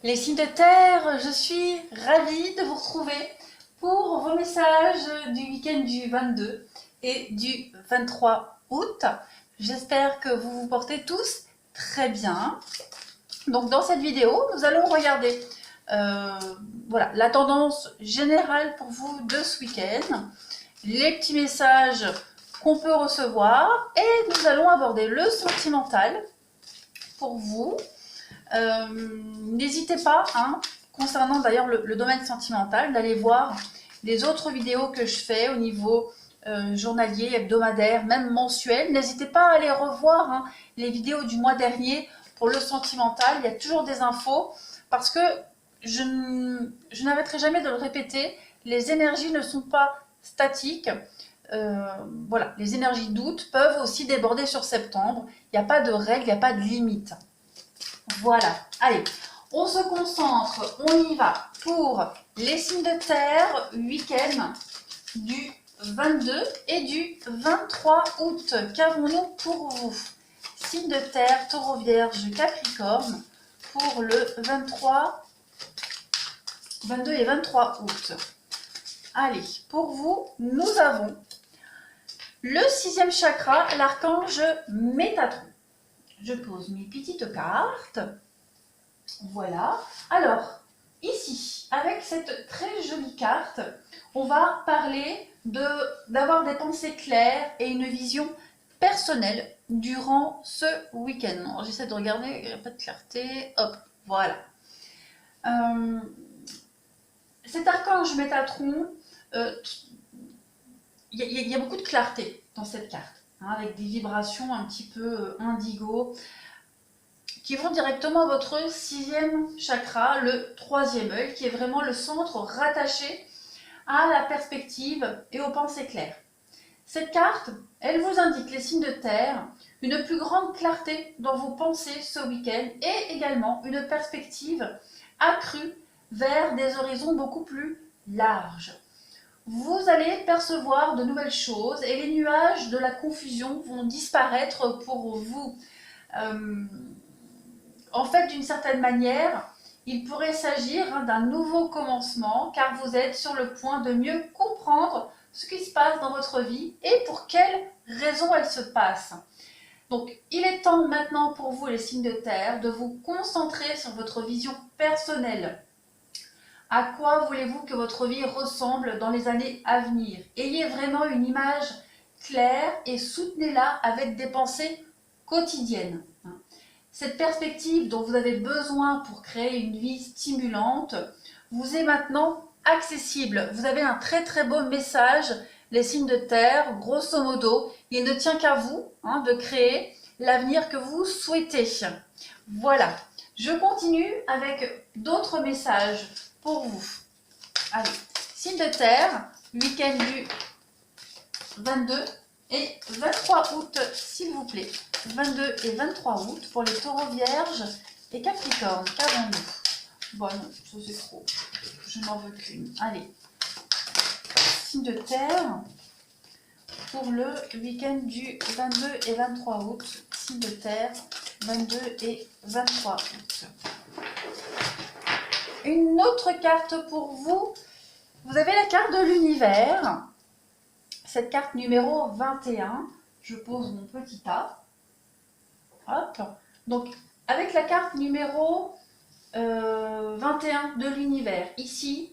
Les signes de terre, je suis ravie de vous retrouver pour vos messages du week-end du 22 et du 23 août. J'espère que vous vous portez tous très bien. Donc dans cette vidéo, nous allons regarder voilà, la tendance générale pour vous de ce week-end, les petits messages qu'on peut recevoir et nous allons aborder le sentimental pour vous. N'hésitez pas, concernant d'ailleurs le domaine sentimental, d'aller voir les autres vidéos que je fais au niveau journalier, hebdomadaire, même mensuel. N'hésitez pas à aller revoir les vidéos du mois dernier pour le sentimental. Il y a toujours des infos parce que je n'arrêterai jamais de le répéter. Les énergies ne sont pas statiques. Voilà, les énergies d'août peuvent aussi déborder sur septembre. Il n'y a pas de règle, il n'y a pas de limite. Voilà, allez, on se concentre, on y va pour les signes de terre, week-end du 22 et du 23 août. Qu'avons-nous pour vous? Signes de terre, taureau, vierge, capricorne pour le 22 et 23 août. Allez, pour vous, nous avons le 6e chakra, l'archange Métatron. Je pose mes petites cartes. Voilà. Alors, ici, avec cette très jolie carte, on va parler d'avoir des pensées claires et une vision personnelle durant ce week-end. J'essaie de regarder, il n'y a pas de clarté. Hop, voilà. Cet archange Métatron, il y a beaucoup de clarté dans cette carte. Avec des vibrations un petit peu indigo, qui vont directement à votre 6e chakra, le 3e œil, qui est vraiment le centre rattaché à la perspective et aux pensées claires. Cette carte, elle vous indique les signes de terre, une plus grande clarté dans vos pensées ce week-end et également une perspective accrue vers des horizons beaucoup plus larges. Vous allez percevoir de nouvelles choses et les nuages de la confusion vont disparaître pour vous. En fait, d'une certaine manière, il pourrait s'agir d'un nouveau commencement car vous êtes sur le point de mieux comprendre ce qui se passe dans votre vie et pour quelles raisons elle se passe. Donc, il est temps maintenant pour vous, les signes de terre, de vous concentrer sur votre vision personnelle. À quoi voulez-vous que votre vie ressemble dans les années à venir? Ayez vraiment une image claire et soutenez-la avec des pensées quotidiennes. Cette perspective dont vous avez besoin pour créer une vie stimulante vous est maintenant accessible. Vous avez un très très beau message, les signes de terre, grosso modo. Il ne tient qu'à vous de créer l'avenir que vous souhaitez. Voilà, je continue avec d'autres messages pour vous. Allez, signes de terre, week-end du 22 et 23 août, s'il vous plaît. 22 et 23 août pour les taureaux, vierges et capricornes. Qu'avons-nous? Bon, non, ça c'est trop. Je n'en veux qu'une. Allez. Signe de terre pour le week-end du 22 et 23 août. Signe de terre, 22 et 23 août. Une autre carte pour vous. Vous avez la carte de l'univers. Cette carte numéro 21. Je pose mon petit A. Hop. Donc, avec la carte numéro 21 de l'univers, ici,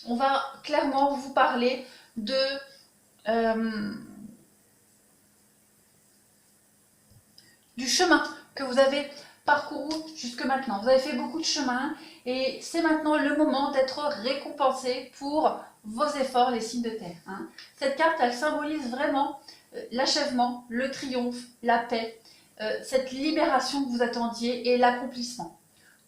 on va clairement vous parler de du chemin que vous avez parcouru jusque maintenant. Vous avez fait beaucoup de chemin et c'est maintenant le moment d'être récompensé pour vos efforts, les signes de terre. Cette carte, elle symbolise vraiment l'achèvement, le triomphe, la paix, cette libération que vous attendiez et l'accomplissement.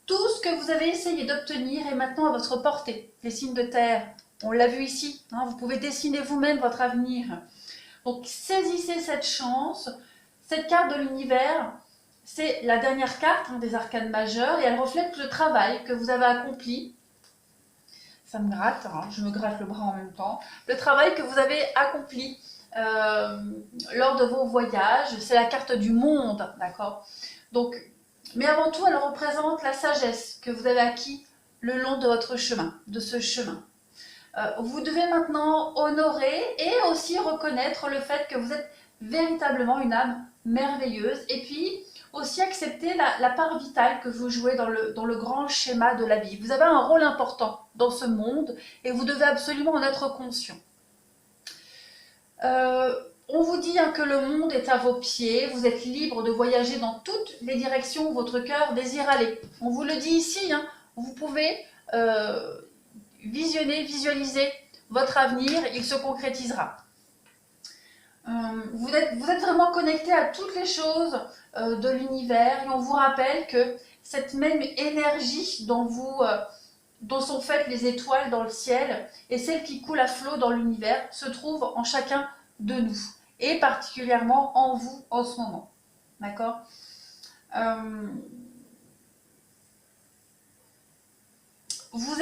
Tout ce que vous avez essayé d'obtenir est maintenant à votre portée. Les signes de terre, on l'a vu ici, vous pouvez dessiner vous-même votre avenir. Donc saisissez cette chance. Cette carte de l'univers, c'est la dernière carte des arcanes majeurs et elle reflète le travail que vous avez accompli. Ça me gratte, je me gratte le bras en même temps. Le travail que vous avez accompli lors de vos voyages, c'est la carte du monde, d'accord? Donc, Mais avant tout, elle représente la sagesse que vous avez acquis le long de votre chemin, de ce chemin. Vous devez maintenant honorer et aussi reconnaître le fait que vous êtes véritablement une âme merveilleuse et puis aussi accepter la part vitale que vous jouez dans le grand schéma de la vie. Vous avez un rôle important dans ce monde et vous devez absolument en être conscient. On vous dit que le monde est à vos pieds, vous êtes libre de voyager dans toutes les directions où votre cœur désire aller. On vous le dit ici, vous pouvez visualiser votre avenir, il se concrétisera. Vous êtes vraiment connecté à toutes les choses de l'univers et on vous rappelle que cette même énergie dont sont faites les étoiles dans le ciel et celle qui coule à flot dans l'univers se trouve en chacun de nous et particulièrement en vous en ce moment. D'accord ? Vous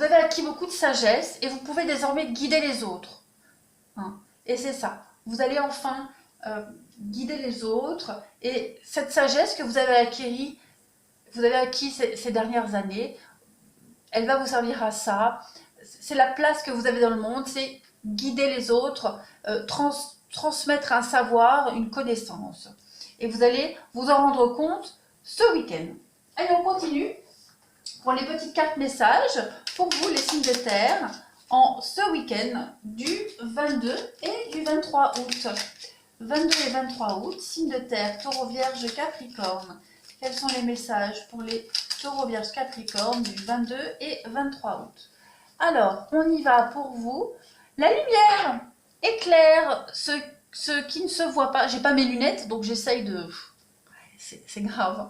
avez acquis beaucoup de sagesse et vous pouvez désormais guider les autres. Et c'est ça. Vous allez enfin guider les autres et cette sagesse que vous avez acquis ces dernières années, elle va vous servir à ça. C'est la place que vous avez dans le monde, c'est guider les autres, transmettre un savoir, une connaissance. Et vous allez vous en rendre compte ce week-end. Allez, on continue pour les petites cartes messages pour vous, les signes de terre, en ce week-end du 22 et du 23 août. 22 et 23 août, signes de terre, taureau, vierge, capricorne. Quels sont les messages pour les taureaux, vierge, capricorne du 22 et 23 août? Alors, on y va pour vous. La lumière éclaire ce qui ne se voit pas. J'ai pas mes lunettes, donc j'essaye de... C'est grave.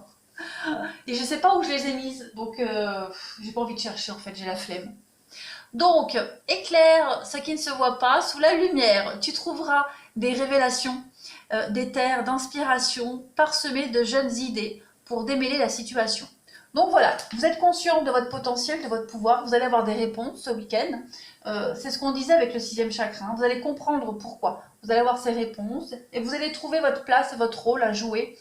Et je sais pas où je les ai mises, donc j'ai pas envie de chercher en fait, j'ai la flemme. Donc, éclaire ce qui ne se voit pas, sous la lumière, tu trouveras des révélations, des terres d'inspiration parsemées de jeunes idées pour démêler la situation. Donc voilà, vous êtes conscient de votre potentiel, de votre pouvoir, vous allez avoir des réponses ce week-end. C'est ce qu'on disait avec le 6e chakra, vous allez comprendre pourquoi. Vous allez avoir ces réponses et vous allez trouver votre place, votre rôle à jouer.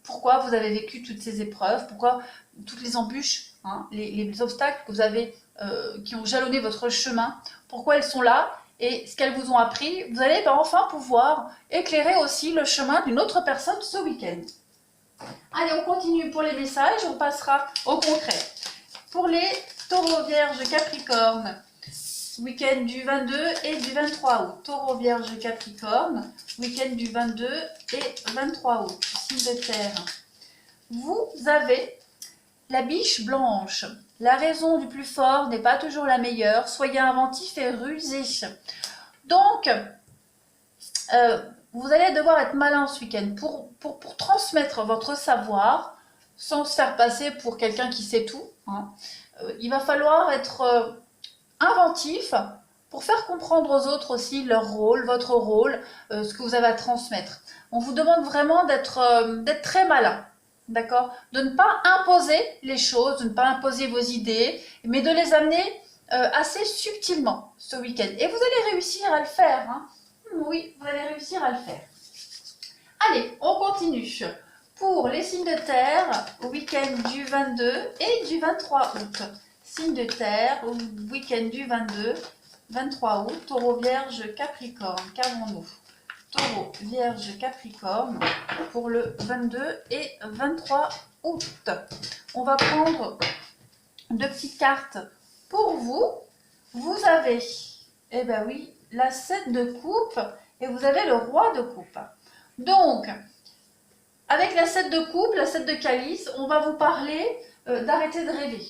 Pourquoi vous avez vécu toutes ces épreuves, pourquoi toutes les embûches, les obstacles que vous avez, qui ont jalonné votre chemin, pourquoi elles sont là et ce qu'elles vous ont appris. Vous allez enfin pouvoir éclairer aussi le chemin d'une autre personne ce week-end. Allez, on continue pour les messages, on passera au concret. Pour les taureaux, vierges, capricorne, week-end du 22 et du 23 août. Taureau, vierge, capricorne, week-end du 22 et 23 août. Signe de terre. Vous avez la biche blanche. La raison du plus fort n'est pas toujours la meilleure. Soyez inventif et rusé. Donc, vous allez devoir être malin ce week-end pour transmettre votre savoir sans se faire passer pour quelqu'un qui sait tout. Il va falloir être inventif pour faire comprendre aux autres aussi leur rôle, votre rôle, ce que vous avez à transmettre. On vous demande vraiment d'être très malin, d'accord? De ne pas imposer les choses, de ne pas imposer vos idées, mais de les amener assez subtilement ce week-end. Et vous allez réussir à le faire. Oui, vous allez réussir à le faire. Allez, on continue. Pour les signes de terre, au week-end du 22 et du 23 août. Signe de terre, au week-end du 22, 23 août, taureau, vierge, capricorne. Qu'avons-nous? Taureau, vierge, capricorne pour le 22 et 23 août. On va prendre deux petites cartes pour vous. Vous avez, eh ben oui, la 7 de coupe et vous avez le roi de coupe. Donc, avec la 7 de coupe, la 7 de calice, on va vous parler d'arrêter de rêver.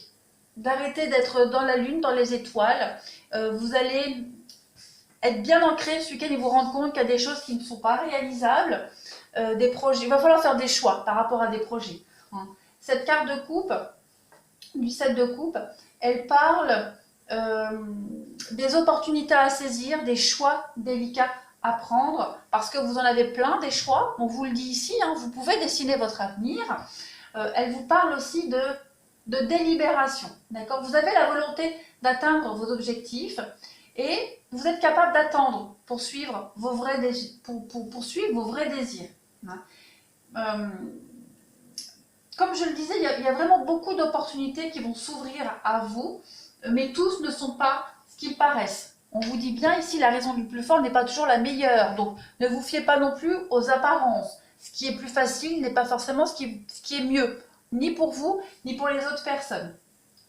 D'arrêter d'être dans la lune, dans les étoiles. Vous allez être bien ancré ce week-end et vous rendre compte qu'il y a des choses qui ne sont pas réalisables, des projets. Il va falloir faire des choix par rapport à des projets. Cette carte de coupe, du 7 de coupe, elle parle des opportunités à saisir, des choix délicats à prendre, parce que vous en avez plein des choix. On vous le dit ici, vous pouvez dessiner votre avenir. Elle vous parle aussi de délibération, d'accord? Vous avez la volonté d'atteindre vos objectifs et vous êtes capable d'attendre pour suivre vos vrais désirs, pour poursuivre vos vrais désirs. comme je le disais, il y a vraiment beaucoup d'opportunités qui vont s'ouvrir à vous, mais tous ne sont pas ce qu'ils paraissent. On vous dit bien ici, la raison du plus fort n'est pas toujours la meilleure, donc ne vous fiez pas non plus aux apparences. Ce qui est plus facile n'est pas forcément ce qui est mieux, ni pour vous, ni pour les autres personnes.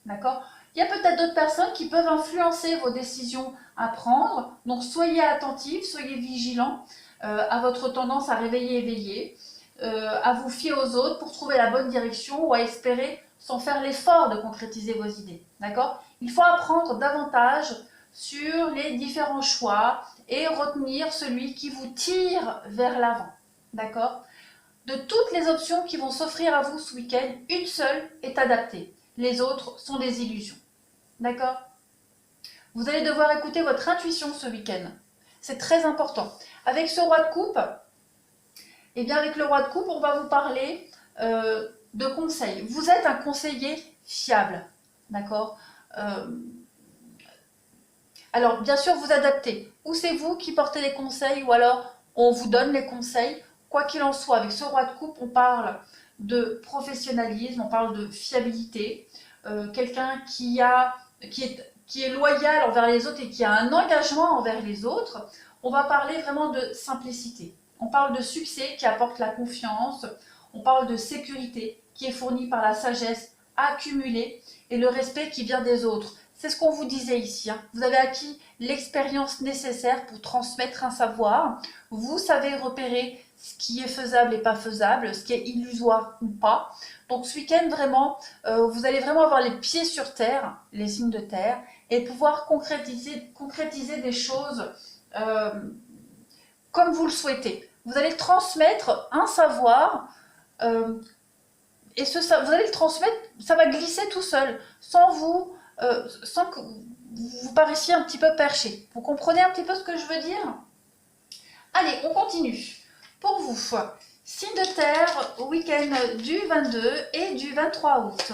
D'accord? Il y a peut-être d'autres personnes qui peuvent influencer vos décisions à prendre, donc soyez attentifs, soyez vigilants à votre tendance à réveiller éveiller, à vous fier aux autres pour trouver la bonne direction ou à espérer sans faire l'effort de concrétiser vos idées. D'accord? Il faut apprendre davantage sur les différents choix et retenir celui qui vous tire vers l'avant. D'accord? De toutes les options qui vont s'offrir à vous ce week-end, une seule est adaptée. Les autres sont des illusions. D'accord? Vous allez devoir écouter votre intuition ce week-end. C'est très important. Avec ce roi de coupe, eh bien avec le roi de coupe, on va vous parler de conseils. Vous êtes un conseiller fiable. D'accord? Alors, bien sûr, vous adaptez. Ou c'est vous qui portez les conseils, ou alors on vous donne les conseils. Quoi qu'il en soit, avec ce roi de coupe, on parle de professionnalisme, on parle de fiabilité. Quelqu'un qui est loyal envers les autres et qui a un engagement envers les autres. On va parler vraiment de simplicité. On parle de succès qui apporte la confiance. On parle de sécurité qui est fournie par la sagesse accumulée et le respect qui vient des autres. C'est ce qu'on vous disait ici. Vous avez acquis l'expérience nécessaire pour transmettre un savoir. Vous savez repérer ce qui est faisable et pas faisable, ce qui est illusoire ou pas. Donc ce week-end, vraiment, vous allez vraiment avoir les pieds sur terre, les signes de terre, et pouvoir concrétiser des choses comme vous le souhaitez. Vous allez transmettre un savoir et vous allez le transmettre, ça va glisser tout seul, sans que vous paraissiez un petit peu perché. Vous comprenez un petit peu ce que je veux dire? Allez, on continue. Pour vous, signe de terre, week-end du 22 et du 23 août.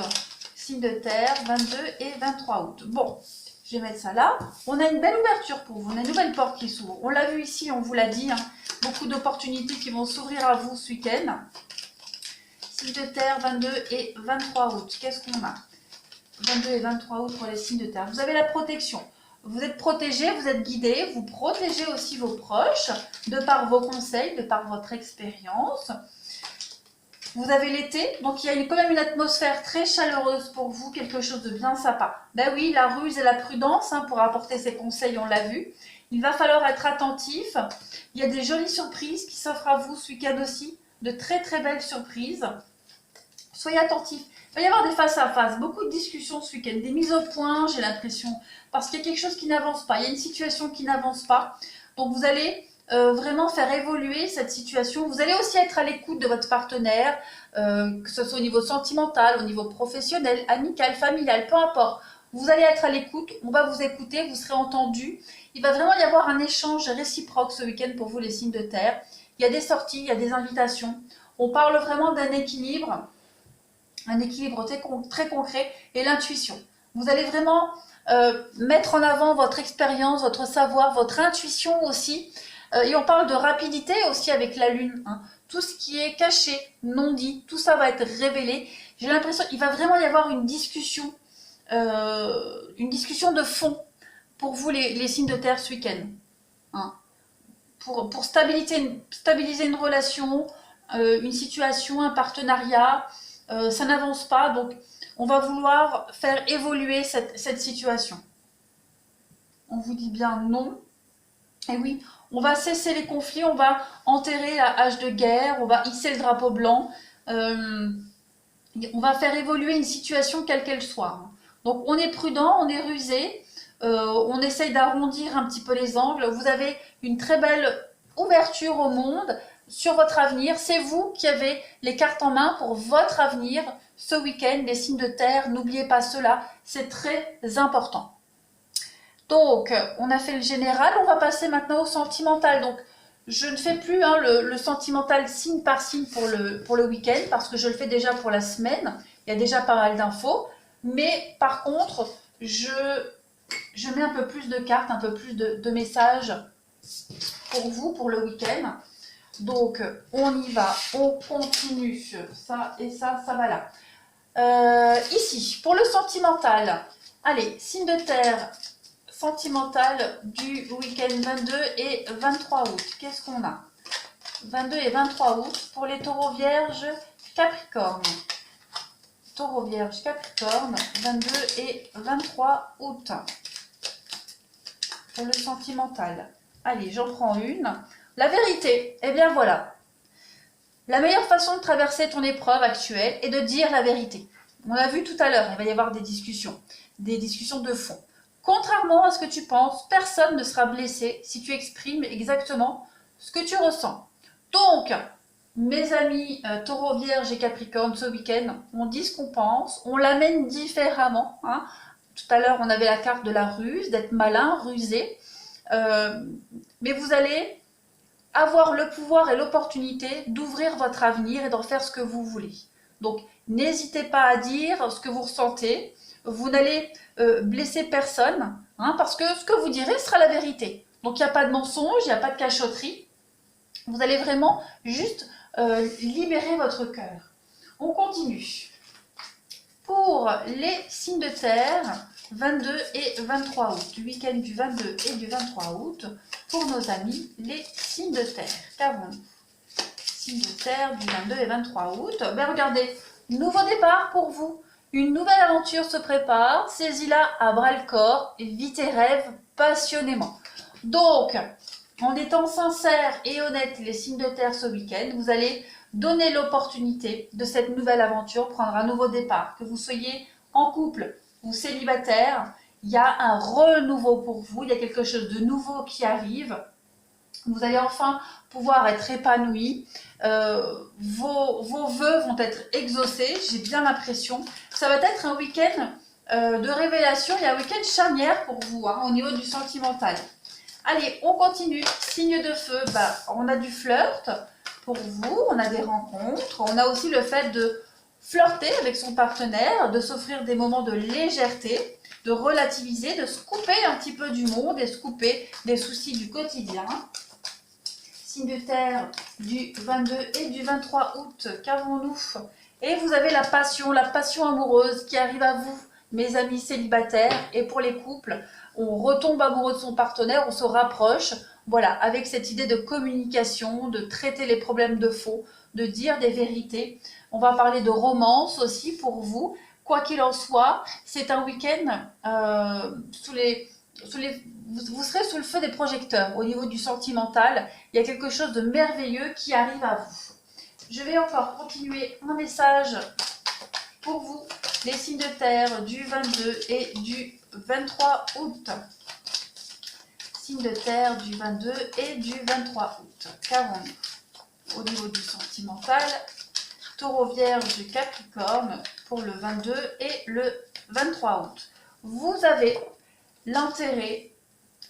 Signe de terre, 22 et 23 août. Bon, je vais mettre ça là. On a une belle ouverture pour vous, on a une nouvelle porte qui s'ouvre. On l'a vu ici, on vous l'a dit, hein, beaucoup d'opportunités qui vont s'ouvrir à vous ce week-end. Signe de terre, 22 et 23 août. Qu'est-ce qu'on a? 22 et 23 août pour les signes de terre. Vous avez la protection. Vous êtes protégé, vous êtes guidé, vous protégez aussi vos proches de par vos conseils, de par votre expérience. Vous avez l'été, donc il y a quand même une atmosphère très chaleureuse pour vous, quelque chose de bien sympa. Ben oui, la ruse et la prudence pour apporter ces conseils, on l'a vu. Il va falloir être attentif. Il y a des jolies surprises qui s'offrent à vous ce week-end aussi, de très très belles surprises. Soyez attentifs. Il va y avoir des face-à-face, beaucoup de discussions ce week-end, des mises au point, j'ai l'impression, parce qu'il y a quelque chose qui n'avance pas, il y a une situation qui n'avance pas. Donc vous allez vraiment faire évoluer cette situation. Vous allez aussi être à l'écoute de votre partenaire, que ce soit au niveau sentimental, au niveau professionnel, amical, familial, peu importe. Vous allez être à l'écoute, on va vous écouter, vous serez entendu. Il va vraiment y avoir un échange réciproque ce week-end pour vous les signes de terre. Il y a des sorties, il y a des invitations. On parle vraiment d'un équilibre. Un équilibre très concret et l'intuition. Vous allez vraiment mettre en avant votre expérience, votre savoir, votre intuition aussi. Et on parle de rapidité aussi avec la lune. Tout ce qui est caché, non dit, tout ça va être révélé. J'ai l'impression qu'il va vraiment y avoir une discussion de fond pour vous les signes de terre ce week-end. Pour stabiliser une relation, une situation, un partenariat. Ça n'avance pas, donc on va vouloir faire évoluer cette situation. On vous dit bien non. Et oui, on va cesser les conflits, on va enterrer la hache de guerre, on va hisser le drapeau blanc. On va faire évoluer une situation quelle qu'elle soit. Donc on est prudent, on est rusé, on essaye d'arrondir un petit peu les angles. Vous avez une très belle ouverture au monde. Sur votre avenir, c'est vous qui avez les cartes en main pour votre avenir ce week-end, les signes de terre, n'oubliez pas cela, c'est très important. Donc, on a fait le général, on va passer maintenant au sentimental. Donc, je ne fais plus le sentimental signe par signe pour le week-end, parce que je le fais déjà pour la semaine, il y a déjà pas mal d'infos, mais par contre, je mets un peu plus de cartes, un peu plus de messages pour vous, pour le week-end. Donc, on y va, on continue. Ça et ça va là. Ici, pour le sentimental, allez, signe de terre sentimental du week-end 22 et 23 août. Qu'est-ce qu'on a? 22 et 23 août pour les taureaux vierges Capricorne. Taureau vierge Capricorne, 22 et 23 août. Pour le sentimental. Allez, j'en prends une. La vérité, eh bien voilà. La meilleure façon de traverser ton épreuve actuelle est de dire la vérité. On l'a vu tout à l'heure, il va y avoir des discussions de fond. Contrairement à ce que tu penses, personne ne sera blessé si tu exprimes exactement ce que tu ressens. Donc, mes amis Taureau, Vierge et Capricorne, ce week-end, on dit ce qu'on pense, on l'amène différemment. Hein. Tout à l'heure, on avait la carte de la ruse, d'être malin, rusé. Mais vous allez avoir le pouvoir et l'opportunité d'ouvrir votre avenir et d'en faire ce que vous voulez. Donc, n'hésitez pas à dire ce que vous ressentez. Vous n'allez blesser personne, hein, parce que ce que vous direz sera la vérité. Donc, il n'y a pas de mensonge, il n'y a pas de cachotterie. Vous allez vraiment juste libérer votre cœur. On continue. Pour les signes de terre, 22 et 23 août, du week-end du 22 et du 23 août, pour nos amis, les signes de terre. Qu'avons-nous? Signes de terre du 22 et 23 août. Ben regardez, nouveau départ pour vous. Une nouvelle aventure se prépare. Saisis-la à bras-le-corps et vis tes rêves passionnément. Donc, en étant sincère et honnête, les signes de terre ce week-end, vous allez donner l'opportunité de cette nouvelle aventure, prendre un nouveau départ. Que vous soyez en couple ou célibataire, il y a un renouveau pour vous, il y a quelque chose de nouveau qui arrive. Vous allez enfin pouvoir être épanoui. Vos vœux vont être exaucés, j'ai bien l'impression. Ça va être un week-end de révélation, il y a un week-end charnière pour vous, hein, au niveau du sentimental. Allez, on continue. Signe de feu, bah, on a du flirt pour vous, on a des rencontres, on a aussi le fait de flirter avec son partenaire, de s'offrir des moments de légèreté, de relativiser, de se couper un petit peu du monde et se couper des soucis du quotidien. Signe de terre du 22 et du 23 août, qu'avons-nous? Et vous avez la passion amoureuse qui arrive à vous, mes amis célibataires, et pour les couples, on retombe amoureux de son partenaire, on se rapproche, voilà, avec cette idée de communication, de traiter les problèmes de fond, de dire des vérités. On va parler de romance aussi pour vous. Quoi qu'il en soit, c'est un week-end vous serez sous le feu des projecteurs au niveau du sentimental. Il y a quelque chose de merveilleux qui arrive à vous. Je vais encore continuer un message pour vous, les signes de terre du 22 et du 23 août. Signes de terre du 22 et du 23 août. Qu'avons-nous au niveau du sentimental? Taureau, Vierge, Capricorne pour le 22 et le 23 août. Vous avez l'intérêt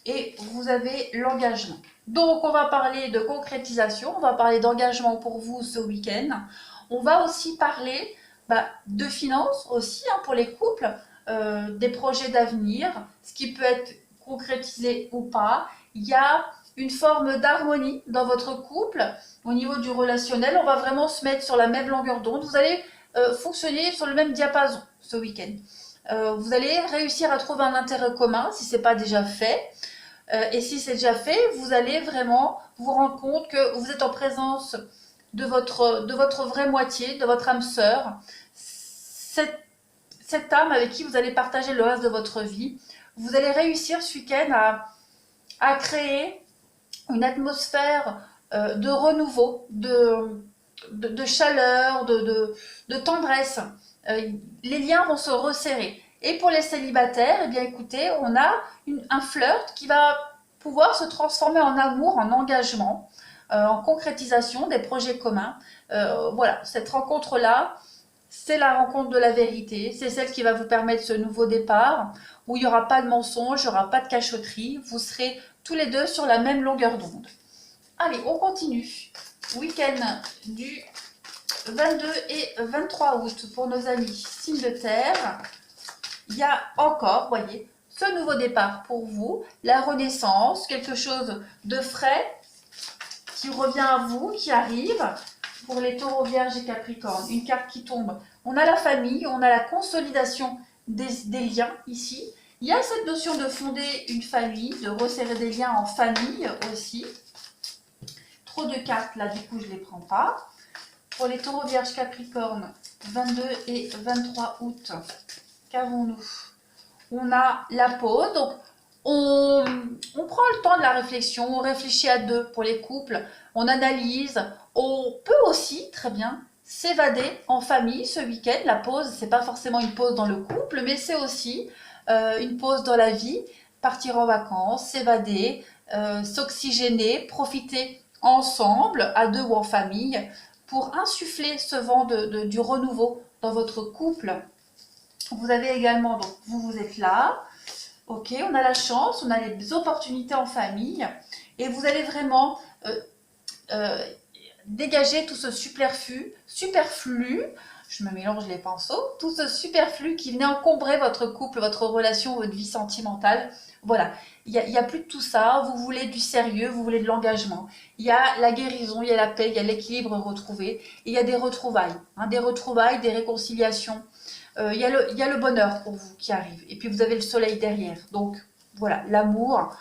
et vous avez l'engagement. Donc, on va parler de concrétisation, on va parler d'engagement pour vous ce week-end. On va aussi parler de finances aussi, hein, pour les couples, des projets d'avenir, ce qui peut être concrétisé ou pas. Il y a une forme d'harmonie dans votre couple. Au niveau du relationnel, on va vraiment se mettre sur la même longueur d'onde. Vous allez fonctionner sur le même diapason ce week-end. Vous allez réussir à trouver un intérêt commun si ce n'est pas déjà fait. Et si c'est déjà fait, vous allez vraiment vous rendre compte que vous êtes en présence de votre vraie moitié, de votre âme sœur, cette âme avec qui vous allez partager le reste de votre vie. Vous allez réussir ce week-end à créer une atmosphère de renouveau, de chaleur, de tendresse. Les liens vont se resserrer. Et pour les célibataires, eh bien écoutez, on a un flirt qui va pouvoir se transformer en amour, en engagement, en concrétisation des projets communs. Voilà, cette rencontre-là, c'est la rencontre de la vérité, c'est celle qui va vous permettre ce nouveau départ, où il n'y aura pas de mensonge, il n'y aura pas de cachotterie, vous serez tous les deux sur la même longueur d'onde. Allez, on continue. Week-end du 22 et 23 août pour nos amis signes de terre. Il y a encore, voyez, ce nouveau départ pour vous, la renaissance, quelque chose de frais qui revient à vous, qui arrive pour les taureaux, vierges et capricornes. Une carte qui tombe. On a la famille, on a la consolidation des liens ici. Il y a cette notion de fonder une famille, de resserrer des liens en famille aussi. Trop de cartes là, du coup je ne les prends pas. Pour les taureaux, vierges, capricornes, 22 et 23 août, qu'avons-nous? On a la pause, donc on prend le temps de la réflexion, on réfléchit à deux pour les couples, on analyse, on peut aussi très bien s'évader en famille ce week-end. La pause, c'est pas forcément une pause dans le couple, mais c'est aussi une pause dans la vie, partir en vacances, s'évader, s'oxygéner, profiter ensemble, à deux ou en famille, pour insuffler ce vent du renouveau dans votre couple. Vous avez également, donc vous êtes là, ok, on a la chance, on a les opportunités en famille, et vous allez vraiment dégager tout ce superflu, je me mélange les pinceaux, tout ce superflu qui venait encombrer votre couple, votre relation, votre vie sentimentale. Voilà, il n'y a plus de tout ça, vous voulez du sérieux, vous voulez de l'engagement. Il y a la guérison, il y a la paix, il y a l'équilibre retrouvé, et il y a des retrouvailles, des réconciliations. Il y a le bonheur pour vous qui arrive, et puis vous avez le soleil derrière. Donc voilà, l'amour,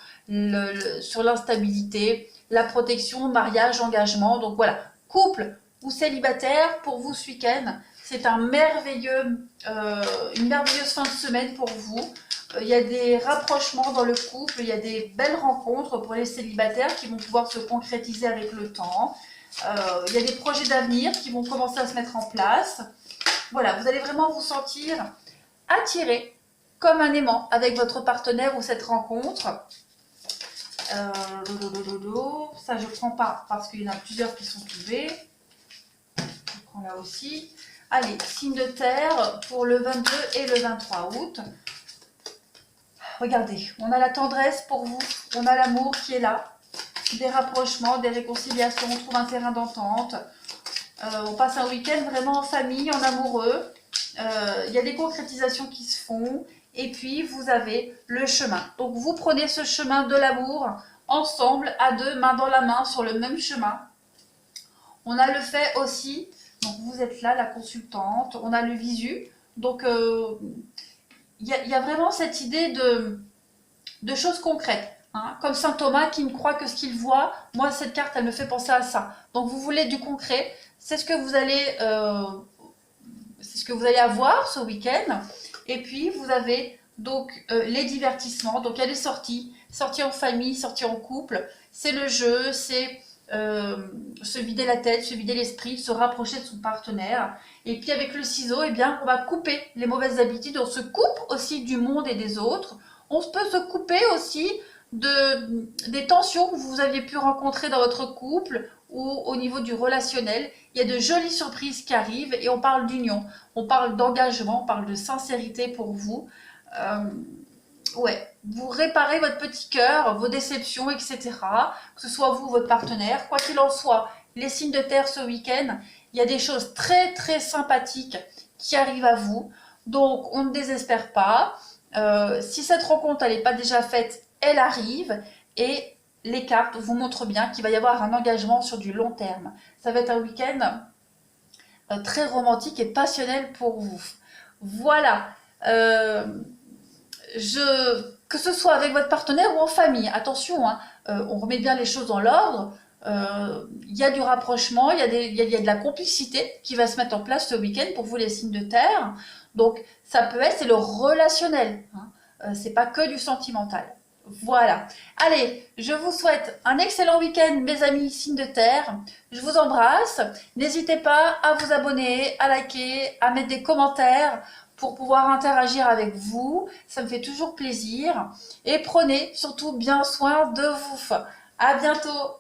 sur l'instabilité, la protection, mariage, engagement. Donc voilà, couple ou célibataire, pour vous ce week-end, c'est une merveilleuse fin de semaine pour vous. Il y a des rapprochements dans le couple, il y a des belles rencontres pour les célibataires qui vont pouvoir se concrétiser avec le temps. Il y a des projets d'avenir qui vont commencer à se mettre en place. Voilà, vous allez vraiment vous sentir attiré comme un aimant avec votre partenaire ou cette rencontre. Ça, je ne prends pas parce qu'il y en a plusieurs qui sont tombés. Je prends là aussi. Allez, signe de terre pour le 22 et le 23 août. Regardez, on a la tendresse pour vous, on a l'amour qui est là, des rapprochements, des réconciliations, on trouve un terrain d'entente. On passe un week-end vraiment en famille, en amoureux. Il y a des concrétisations qui se font. Et puis, vous avez le chemin. Donc, vous prenez ce chemin de l'amour ensemble, à deux, main dans la main, sur le même chemin. On a le fait aussi, donc vous êtes là, la consultante. On a le visu. Donc, il y a vraiment cette idée de choses concrètes. Hein, comme saint Thomas qui ne croit que ce qu'il voit. Moi, cette carte, elle me fait penser à ça. Donc, vous voulez du concret. C'est ce que vous allez avoir ce week-end. Et puis, vous avez donc les divertissements. Donc, il y a les sorties en famille, sorties en couple. C'est le jeu, c'est se vider la tête, se vider l'esprit, se rapprocher de son partenaire. Et puis, avec le ciseau, eh bien, on va couper les mauvaises habitudes. On se coupe aussi du monde et des autres. On peut se couper aussi des tensions que vous aviez pu rencontrer dans votre couple ou au niveau du relationnel. Il y a de jolies surprises qui arrivent et on parle d'union, on parle d'engagement, on parle de sincérité pour vous. Ouais, vous réparez votre petit cœur, vos déceptions, etc. Que ce soit vous ou votre partenaire. Quoi qu'il en soit, les signes de terre ce week-end, il y a des choses très très sympathiques qui arrivent à vous. Donc, on ne désespère pas. Si cette rencontre n'est pas déjà faite, elle arrive et les cartes vous montrent bien qu'il va y avoir un engagement sur du long terme. Ça va être un week-end très romantique et passionnel pour vous. Voilà. Que ce soit avec votre partenaire ou en famille, attention, hein, on remet bien les choses dans l'ordre. Il y a du rapprochement, il y a de la complicité qui va se mettre en place ce week-end pour vous les signes de terre. Donc ça peut être, c'est le relationnel, hein. C'est pas que du sentimental. Voilà. Allez, je vous souhaite un excellent week-end, mes amis signes de terre. Je vous embrasse. N'hésitez pas à vous abonner, à liker, à mettre des commentaires pour pouvoir interagir avec vous. Ça me fait toujours plaisir. Et prenez surtout bien soin de vous. À bientôt.